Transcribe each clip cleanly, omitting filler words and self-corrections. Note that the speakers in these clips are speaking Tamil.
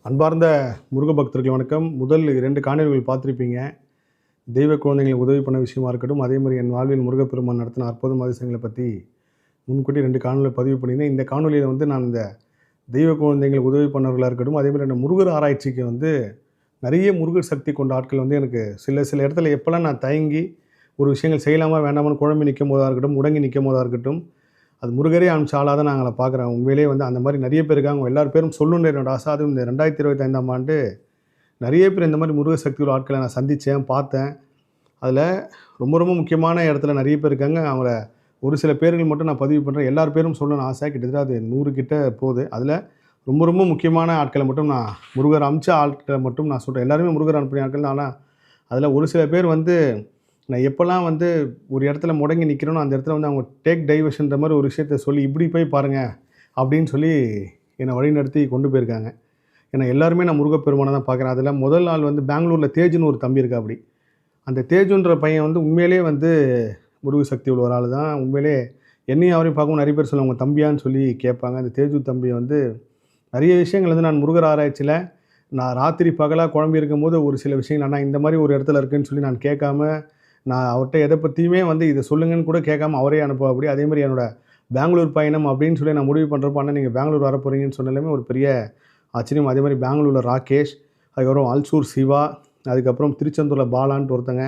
அன்பார்ந்த முருக பக்தர்கள் வணக்கம். முதல் 2 காணொளிகள் பார்த்துருப்பீங்க. தெய்வ குழந்தைகளுக்கு உதவி பண்ண விஷயமா இருக்கட்டும், அதே மாதிரி என் வாழ்வில் முருகப்பெருமான் நடத்தின அற்புதம் அதிசயங்களை பற்றி முன்கூட்டி 2 காணொலியில் பதிவு பண்ணியிருந்தேன். இந்த காணொலியில் நான் இந்த தெய்வ குழந்தைங்களுக்கு உதவி பண்ணவர்களாக இருக்கட்டும், அதே மாதிரி அந்த முருகர் ஆராய்ச்சிக்கு நிறைய முருகர் சக்தி கொண்ட ஆட்கள் எனக்கு சில இடத்துல எப்போல்லாம் நான் தயங்கி ஒரு விஷயங்கள் செய்யலாமா வேண்டாமான்னு குழம்பி நிற்கும் போதாக இருக்கட்டும், முடங்கி நிற்கும் போதாக இருக்கட்டும், அது முருகரே அனுப்பிச்ச ஆளாக தான் நாங்கள் பார்க்குறோம். உண்மையிலே அந்த மாதிரி நிறைய பேர் இருக்காங்க. எல்லார் பேரும் சொல்லணுன்ற என்னோட ஆசை. அதுவும் இந்த 2025ஆம் ஆண்டு நிறைய பேர் இந்த மாதிரி முருக சக்தியோட ஆட்களை நான் சந்தித்தேன், பார்த்தேன். அதில் ரொம்ப ரொம்ப முக்கியமான இடத்துல நிறைய பேர் இருக்காங்க. அவங்கள ஒரு சில பேர்கள் மட்டும் நான் பதிவு பண்ணுறேன். எல்லார் பேரும் சொல்லணும்னு ஆசை. கிட்டத்தட்ட அது 100 கிட்ட போகுது. அதில் ரொம்ப ரொம்ப முக்கியமான ஆட்களை மட்டும் நான் முருகர் அனுப்பிச்ச ஆட்களை மட்டும் நான் சொல்கிறேன். எல்லாருமே முருகர் அனுப்பின ஆட்கள் தான். ஆனால் அதில் ஒரு சில பேர் நான் எப்போல்லாம் ஒரு இடத்துல முடங்கி நிற்கிறேனோ அந்த இடத்துல அவங்க டேக் டைவர்ஷன்ற மாதிரி ஒரு விஷயத்த சொல்லி இப்படி போய் பாருங்கள் அப்படின்னு சொல்லி என்னை வழிநடத்தி கொண்டு போயிருக்காங்க. ஏன்னா எல்லாருமே நான் முருகப்பெருமானை தான் பார்க்குறேன். அதில் முதல் நாள் பெங்களூரில் தேஜுன்னு ஒரு தம்பி இருக்கா. அப்படி அந்த தேஜுன்ற பையன் உண்மையிலே முருக சக்தி உள்ள ஒரு ஆள் தான். உண்மையிலே என்னையும் அவரையும் பார்க்கவும் நிறைய பேர் சொல்லுவாங்க தம்பியான்னு சொல்லி கேட்பாங்க. அந்த தேஜு தம்பி நிறைய விஷயங்கள் நான் முருகர் ஆராய்ச்சியில் நான் ராத்திரி பகலாக குழம்பி இருக்கும்போது ஒரு சில விஷயங்கள் ஆனால் இந்த மாதிரி ஒரு இடத்துல இருக்குதுன்னு சொல்லி நான் கேட்காம நான் அவர்கிட்ட எதை பற்றியுமே இதை சொல்லுங்கன்னு கூட கேட்காம அவரே அனுப்புவா. அப்படி அதேமாதிரி என்னோடய பெங்களூர் பயணம் அப்படின்னு சொல்லி நான் முடிவு பண்ணுறப்போ நீங்கள் பெங்களூர் வர போகிறீங்கன்னு சொன்னாலுமே ஒரு பெரிய ஆச்சரியம். அதே மாதிரி பெங்களூரில் ராகேஷ், அதுக்கப்புறம் அல்சூர் சிவா, அதுக்கப்புறம் திருச்செந்தூரில் பாலான்ட்டு ஒருத்தங்க,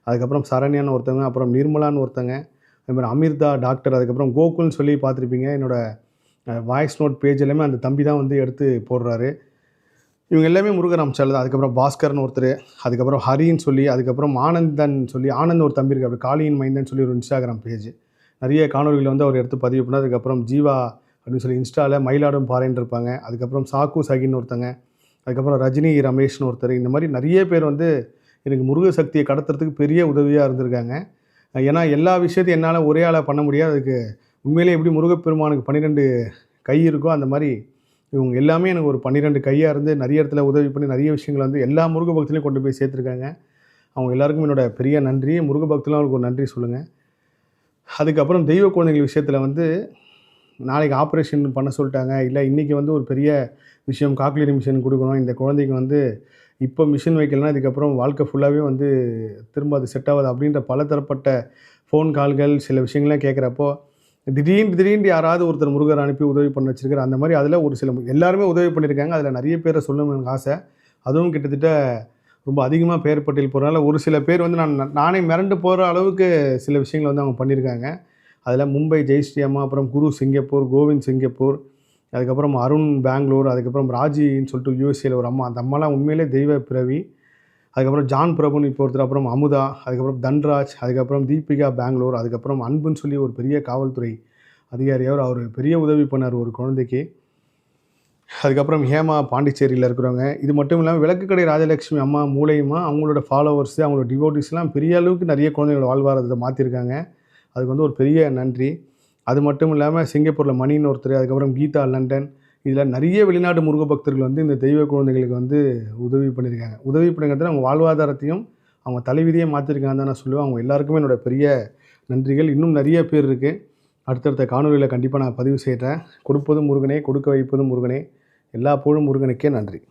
அதுக்கப்புறம் சரண்யான்னு ஒருத்தங்க, அப்புறம் நிர்மலான்னு ஒருத்தங்க, அதுமாதிரி அமிர்தா டாக்டர், அதுக்கப்புறம் கோகுல்னு சொல்லி பார்த்துருப்பீங்க. என்னோடய வாய்ஸ் நோட் பேஜ் எல்லாமே அந்த தம்பி தான் எடுத்து போடுறாரு. இவங்க எல்லாமே முருகர் அம்சால் தான். அதுக்கப்புறம் பாஸ்கர்னு ஒருத்தர், அதுக்கப்புறம் ஹரின்னு சொல்லி, அதுக்கப்புறம் ஆனந்தன் சொல்லி ஆனந்த் ஒரு தம்பி இருக்கு. அப்படி காளியின் மைந்தன் சொல்லி ஒரு இன்ஸ்டாகிராம் பேஜ் நிறைய காணொலிகள் அவர் எடுத்து பதிவு பண்ணார். அதுக்கப்புறம் ஜீவா அப்படின்னு சொல்லி இன்ஸ்டாவில் மயிலாடும் பாறைன்னு இருப்பாங்க. அதுக்கப்புறம் சாக்கு சகின்னு ஒருத்தங்க, அதுக்கப்புறம் ரஜினி ரமேஷ்னு ஒருத்தர். இந்த மாதிரி நிறைய பேர் எனக்கு முருக சக்தியை கடத்துறதுக்கு பெரிய உதவியாக இருந்திருக்காங்க. ஏன்னா எல்லா விஷயத்தையும் என்னால் ஒரே ஆளாக பண்ண முடியாது. அதுக்கு உண்மையிலே எப்படி முருகப்பெருமானுக்கு 12 கை இருக்கோ அந்த மாதிரி இவங்க எல்லாமே எனக்கு ஒரு 12 கையாக இருந்து நிறைய இடத்துல உதவி பண்ணி நிறைய விஷயங்கள் எல்லா முருக பக்திலையும் கொண்டு போய் சேர்த்துருக்காங்க. அவங்க எல்லாருக்கும் என்னோட பெரிய நன்றி. முருக பக்திலாம் அவங்களுக்கு ஒரு நன்றி சொல்லுங்கள். அதுக்கப்புறம் தெய்வ குழந்தைகள் விஷயத்தில் நாளைக்கு ஆப்ரேஷன் பண்ண சொல்லிட்டாங்க. இல்லை இன்றைக்கி ஒரு பெரிய விஷயம் காக்லியரி மிஷின் கொடுக்கணும். இந்த குழந்தைக்கு இப்போ மிஷின் வைக்கலன்னா இதுக்கப்புறம் வாழ்க்கை ஃபுல்லாகவே திரும்ப அது செட் ஆகாது அப்படின்ற பல தரப்பட்ட ஃபோன் கால்கள் சில விஷயங்கள்லாம் கேட்குறப்போ திடீர்னு யாராவது ஒருத்தர் முருகர் அனுப்பி உதவி பண்ண வச்சுருக்காரு. அந்த மாதிரி அதில் ஒரு சில எல்லாருமே உதவி பண்ணியிருக்காங்க. அதில் நிறைய பேரை சொல்லணும்னு எனக்கு ஆசை. அதுவும் கிட்டத்தட்ட ரொம்ப அதிகமாக பேர் பட்டியல் போகிறனால ஒரு சில பேர் நானே மிரண்டு போகிற அளவுக்கு சில விஷயங்கள் அவங்க பண்ணியிருக்காங்க. அதில் மும்பை ஜெயஸ்ரீ அம்மா, அப்புறம் குரு சிங்கப்பூர், கோவிந்த் சிங்கப்பூர், அதுக்கப்புறம் அருண் பெங்களூர், அதுக்கப்புறம் ராஜின்னு சொல்லிட்டு யூஎஸ்ஏல ஒரு அம்மா. அந்த அம்மாலாம் உண்மையிலே தெய்வ பிறவி. அதுக்கப்புறம் ஜான் பிரபுன்னு இப்போ ஒருத்தர், அப்புறம் அமுதா, அதுக்கப்புறம் தன்ராஜ், அதுக்கப்புறம் தீபிகா பெங்களூர், அதுக்கப்புறம் அன்புன்னு சொல்லி ஒரு பெரிய காவல்துறை அதிகாரியார். அவர் பெரிய உதவி பண்ணார் ஒரு குழந்தைக்கு. அதுக்கப்புறம் ஹேமா பாண்டிச்சேரியில் இருக்கிறவங்க. இது மட்டும் இல்லாமல் விளக்குக்கடை ராஜலட்சுமி அம்மா மூலியமாக அவங்களோட ஃபாலோவர்ஸு, அவங்களோட டிவோட்டிஸ்லாம் பெரிய அளவுக்கு நிறைய குழந்தைங்களோட வாழ்வாதாரத்தை மாற்றிருக்காங்க. அதுக்கு ஒரு பெரிய நன்றி. அது மட்டும் இல்லாமல் சிங்கப்பூரில் மணின்னு ஒருத்தர், அதுக்கப்புறம் கீதா லண்டன், இதில் நிறைய வெளிநாட்டு முருக பக்தர்கள் இந்த தெய்வ குழந்தைகளுக்கு உதவி பண்ணியிருக்காங்க. உதவி பண்ணிங்கிறதுல அவங்க வாழ்வாதாரத்தையும் அவங்க தலைவிதியை மாற்றிருக்காங்க தான் நான் சொல்லுவேன். அவங்க எல்லாருக்குமே என்னோடய பெரிய நன்றிகள். இன்னும் நிறைய பேர் இருக்குது. அடுத்தடுத்த காணொலியில் கண்டிப்பாக நான் பதிவு செய்கிறேன். கொடுப்பதும் முருகனே, கொடுக்க வைப்பதும் முருகனே. எல்லா புகழும் முருகனுக்கே. நன்றி.